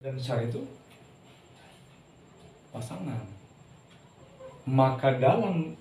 dan syar itu pasangan. Maka dalam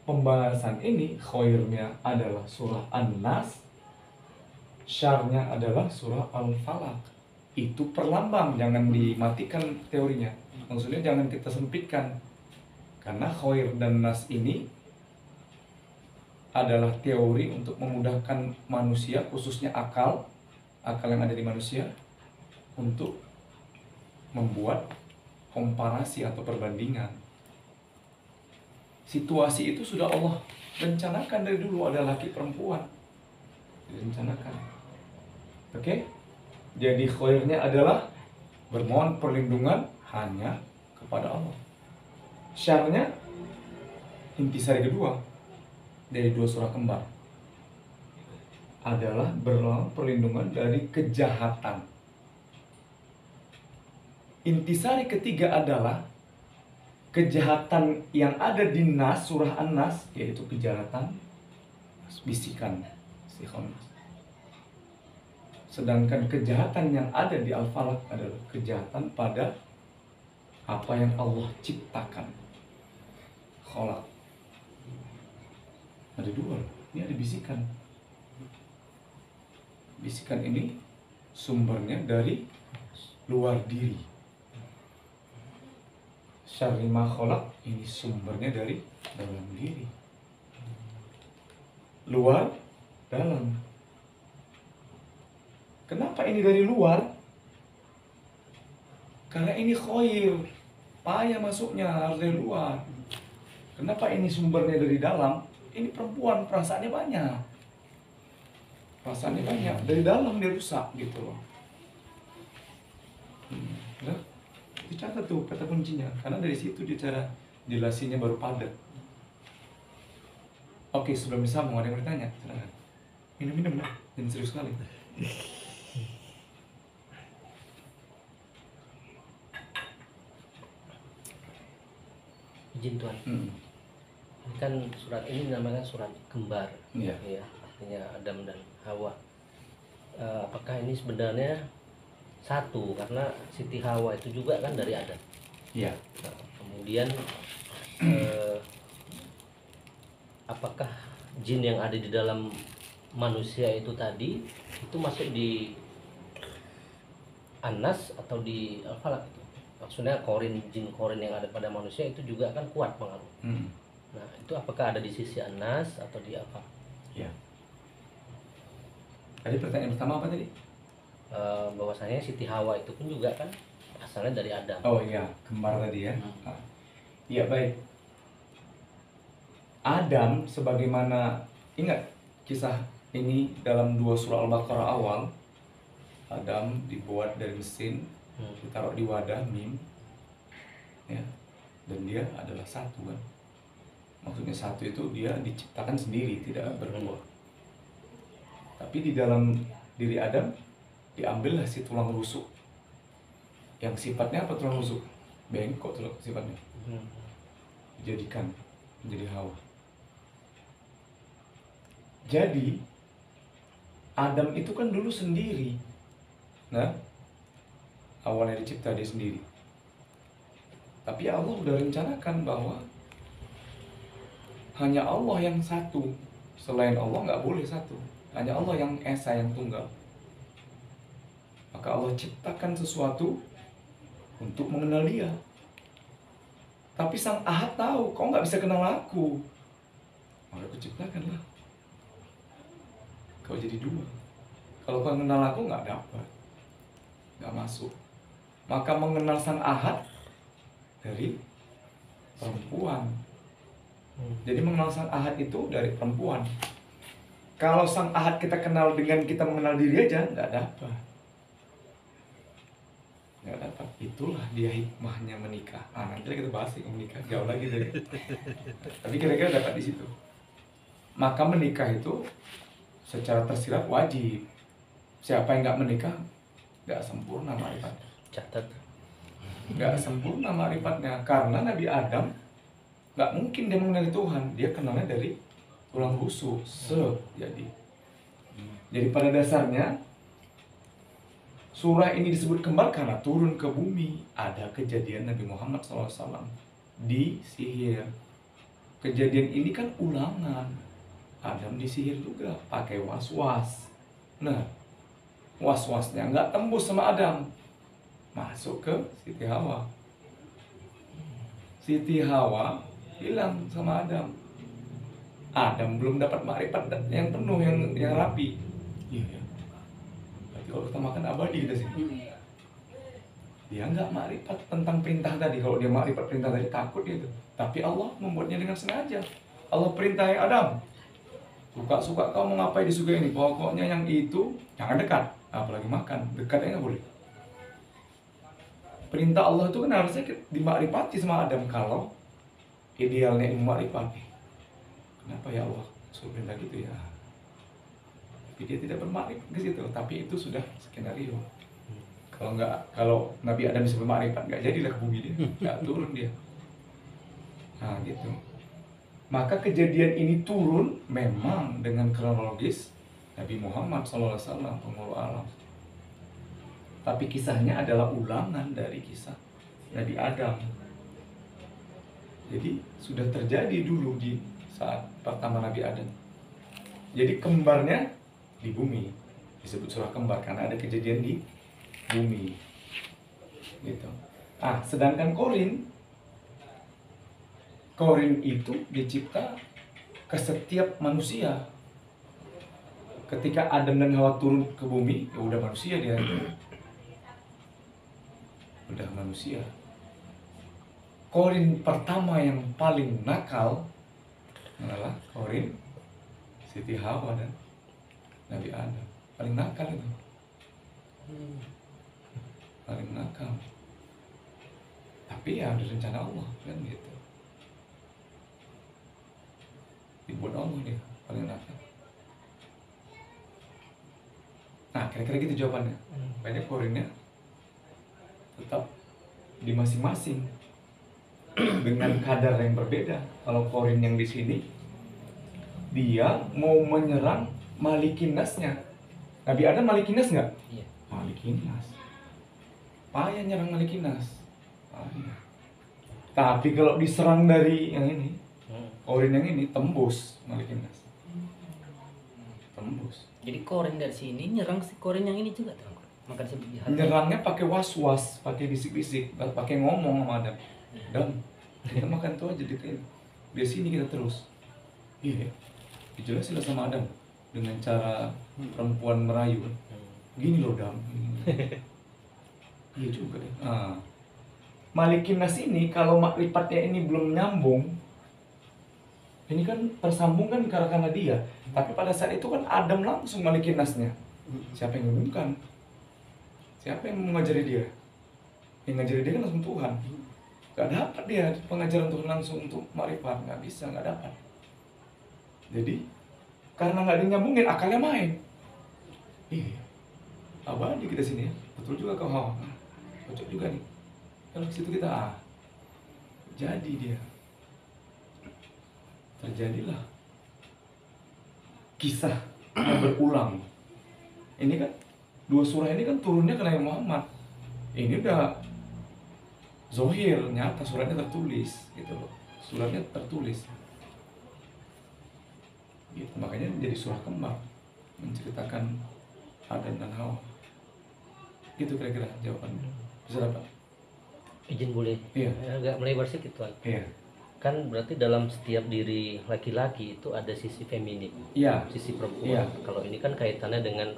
pembahasan ini khairnya adalah surah An-Nas, syarnya adalah surah Al-Falaq. Itu perlambang, jangan dimatikan teorinya. Maksudnya jangan kita sempitkan. Karena khair dan nas ini adalah teori untuk memudahkan manusia, khususnya akal yang ada di manusia, untuk membuat komparasi atau perbandingan. Situasi itu sudah Allah rencanakan dari dulu, ada laki perempuan direncanakan. Oke? Jadi khairnya adalah bermohon perlindungan hanya kepada Allah. Syarnya intisari kedua dari dua surah kembar adalah bermohon perlindungan dari kejahatan. Intisari ketiga adalah kejahatan yang ada di Nas, surah An-Nas, yaitu kejahatan bisikan, sikhonas. Sedangkan kejahatan yang ada di Al-Falaq adalah kejahatan pada apa yang Allah ciptakan. Kholaq. Ada dua, ini ada bisikan. Bisikan ini sumbernya dari luar diri. Syarri ma kholaq ini sumbernya dari dalam diri. Luar, dalam. Kenapa ini dari luar? Karena ini khair, payah masuknya harus dari luar. Kenapa ini sumbernya dari dalam? Ini perempuan, perasaannya banyak. Perasaannya banyak, dari dalam dia rusak gitu loh. Ya? Dicatat tuh kata kuncinya, karena dari situ dia cara jelasinnya baru padat. Oke, sebelum disambung ada yang bertanya, silakan. Minum-minum lah, jangan serius sekali. Izin Tuhan. Ini kan surat ini namanya surat kembar, ya, artinya Adam dan Hawa. Apakah ini sebenarnya satu, karena Siti Hawa itu juga kan dari Adam. Iya. Nah, kemudian apakah jin yang ada di dalam manusia itu tadi itu masuk di An-Nas atau di Al-Falaq? Maksudnya jin korin yang ada pada manusia itu juga kan kuat pengaruh. Nah, itu apakah ada di sisi An-Nas atau di apa? Iya. Tadi pertanyaan pertama apa tadi? Bahwasanya Siti Hawa itu pun juga kan asalnya dari Adam. Oh iya, kembar tadi ya. Iya, baik. Adam sebagaimana, ingat kisah ini dalam 2 surah Al-Baqarah awal. Adam dibuat dari mesin, ditaruh di wadah mim, ya, dan dia adalah satu kan. Maksudnya satu itu dia diciptakan sendiri, tidak berdua. Tapi di dalam diri Adam diambillah si tulang rusuk. Yang sifatnya apa tulang rusuk? Bengkok tulang sifatnya. Dijadikan menjadi Hawa. Jadi Adam itu kan dulu sendiri. Nah, awalnya dicipta dia sendiri. Tapi Allah udah rencanakan bahwa hanya Allah yang satu. Selain Allah nggak boleh satu. Hanya Allah yang esa, yang tunggal. Maka Allah ciptakan sesuatu untuk mengenal dia. Tapi sang Ahad tahu, kau nggak bisa kenal aku. Maka aku ciptakanlah. Kau jadi dua. Kalau kau kenal aku nggak dapat, nggak masuk. Maka mengenal sang Ahad dari perempuan. Jadi mengenal sang Ahad itu dari perempuan. Kalau sang Ahad kita kenal dengan kita mengenal diri aja, nggak dapat. Nggak dapat. Itulah dia hikmahnya menikah. Nanti kita bahas menikah jauh lagi dari. Tapi kira-kira dapat di situ. Maka menikah itu secara tersirat wajib. Siapa yang nggak menikah nggak sempurna marifatnya. Catat. Nggak sempurna marifatnya karena Nabi Adam nggak mungkin dia mengenali Tuhan. Dia kenalnya dari tulang rusuk. Jadi pada dasarnya surah ini disebut kembar karena turun ke bumi. Ada kejadian Nabi Muhammad SAW disihir. Kejadian ini kan ulangan. Adam disihir juga pakai was-was. Nah, was-wasnya nggak tembus sama Adam, masuk ke Siti Hawa. Siti Hawa hilang sama Adam. Adam belum dapat makrifat yang penuh, yang rapi. Iya. Berarti kalau kita makan abadi kita sih. Dia nggak makrifat tentang perintah tadi. Kalau dia makrifat perintah tadi takut dia itu. Tapi Allah membuatnya dengan sengaja. Allah perintahin Adam, suka-suka kau mau ngapain di surga ini, pokoknya yang itu jangan dekat, apalagi makan, dekatnya nggak boleh. Perintah Allah itu kan harusnya dimakrifati sama Adam. Kalau idealnya ilmu makrifat, kenapa ya Allah suruh perintah gitu ya? Tapi dia tidak bermakrifat ke situ. Tapi itu sudah skenario. Kalau Nabi Adam bisa bermakrifat, nggak jadilah ke bumi dia, nggak turun dia. Nah gitu. Maka kejadian ini turun memang dengan kronologis Nabi Muhammad SAW, penghulu alam. Tapi kisahnya adalah ulangan dari kisah Nabi Adam. Jadi sudah terjadi dulu di saat pertama Nabi Adam. Jadi kembarnya di bumi, disebut surah kembar karena ada kejadian di bumi. Gitu. Sedangkan Korin itu dicipta ke setiap manusia. Ketika Adam dan Hawa turun ke bumi, ya udah manusia dia. Udah manusia. Korin pertama yang paling nakal adalah Korin Siti Hawa dan Nabi Adam. Paling nakal itu. Paling nakal. Tapi ya ada rencana Allah kan gitu. Dibuat Allah dia paling nakal. Nah kira-kira gitu jawabannya. Banyak korinnya tetap di masing-masing dengan kadar yang berbeda. Kalau korin yang di sini dia mau menyerang Malikinnasnya. Nabi Adam Malikinnas nggak? Iya. Malikinnas. Payah nyerang Malikinnas. Payah. Tapi kalau diserang dari yang ini, korin yang ini tembus Malikinnas. Tembus. Jadi korin dari sini nyerang si korin yang ini juga tuh. Makan sebut jahat. Nyerangnya pakai was-was, pakai bisik-bisik, pakai ngomong sama Adam. Dan kita makan tuh aja di sini kita terus. Iya. Dijelasin sama Adam dengan cara perempuan merayu. Gini loh Adam. Iya juga ya. Malikinnas ini kalau makrifatnya ini belum nyambung, ini kan tersambung kan karena dia. Tapi pada saat itu kan Adam langsung Malikinnasnya. Siapa yang ngumumkan? Siapa yang mengajari dia? Yang ngajari dia kan langsung Tuhan. Gak dapat dia pengajaran Tuhan langsung untuk makrifat. Gak bisa, gak dapat. Jadi karena gak dinyambungin, akalnya main. Iya, abadi kita sini ya. Betul juga kau Hawa. Cocok juga nih. Kalau ke situ kita jadi dia. Terjadilah kisah yang berulang. Ini kan dua surah ini kan turunnya ke Nabi Muhammad. Ini udah zohir, nyata suratnya tertulis gitu loh. Suratnya tertulis. Gitu, makanya jadi surah kembar menceritakan Adam dan Hawa. Gitu kira-kira jawabannya. Bisa dapat? Izin boleh? Iya. Agak melebar sedikit Tuan. Iya. Kan berarti dalam setiap diri laki-laki itu ada sisi feminim, Iya. sisi perempuan. Iya. Kalau ini kan kaitannya dengan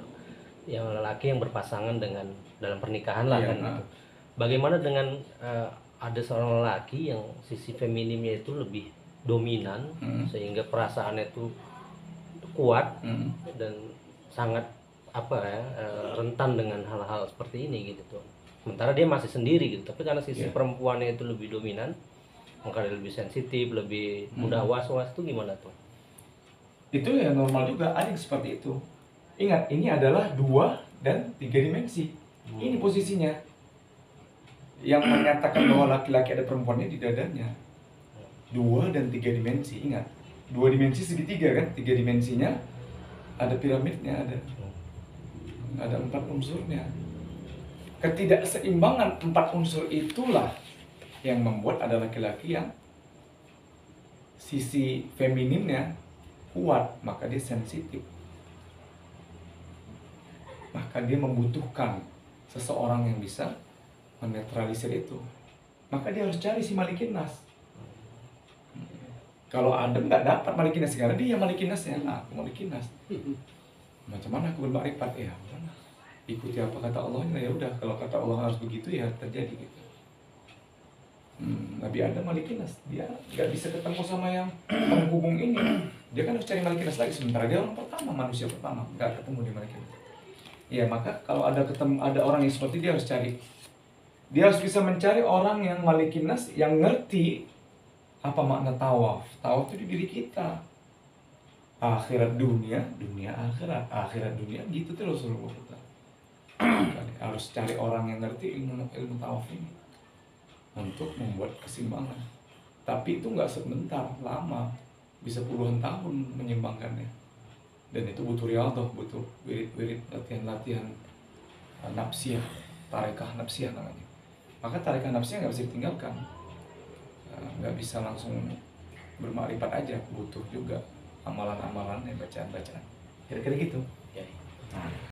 yang lelaki yang berpasangan dengan dalam pernikahan lah Iya, kan gitu. Bagaimana dengan ada seorang lelaki yang sisi feminimnya itu lebih dominan sehingga perasaannya itu kuat dan sangat rentan dengan hal-hal seperti ini gitu tuh. Sementara dia masih sendiri gitu, tapi karena sisi perempuannya itu lebih dominan, maka dia lebih sensitif, lebih mudah was-was, itu gimana tuh? Itu ya normal juga, ada yang seperti itu. Ingat, ini adalah 2 dan 3 dimensi. Ini posisinya. Yang menyatakan bahwa laki-laki ada perempuannya di dadanya. 2 dan 3 dimensi, ingat. 2 dimensi segitiga kan, 3 dimensinya ada piramidnya, ada 4 unsurnya. Ketidakseimbangan 4 unsur itulah yang membuat ada laki-laki yang sisi femininnya kuat, maka dia sensitif. Maka dia membutuhkan seseorang yang bisa menetralisir itu. Maka dia harus cari si Malikin Nas. Kalau Adam nggak dapat Malikin Nas, karena dia Malikin Nasnya, aku Malikin Nas. Macam mana aku bermakrifat? Ya udah, ikuti apa kata Allahnya, ya udah. Kalau kata Allah harus begitu ya terjadi gitu. Nabi Adam Malikin Nas, dia nggak bisa ketemu sama yang penghubung ini. Dia kan harus cari Malikin Nas lagi, sementara dia orang pertama, manusia pertama, nggak ketemu di Malikin Nas. Ya maka kalau ada orang yang seperti dia harus cari. Dia harus bisa mencari orang yang Malikin Nas, yang ngerti apa makna tawaf. Tawaf itu di diri kita. Akhirat dunia, dunia akhirat, akhirat dunia, gitu terus Rasulullah kita. Harus cari orang yang ngerti ilmu tawaf ini untuk membuat keseimbangan. Tapi itu nggak sebentar, lama, bisa puluhan tahun menyeimbangkannya. Dan itu butuh riyadhah, butuh wirid-wirid, latihan-latihan nafsiyah, tarekah nafsiyah namanya. Maka tarekah nafsiyah nggak bisa ditinggalkan, nggak bisa langsung bermakrifat aja, butuh juga amalan-amalan, bacaan-bacaan. Kira-kira gitu. Ya.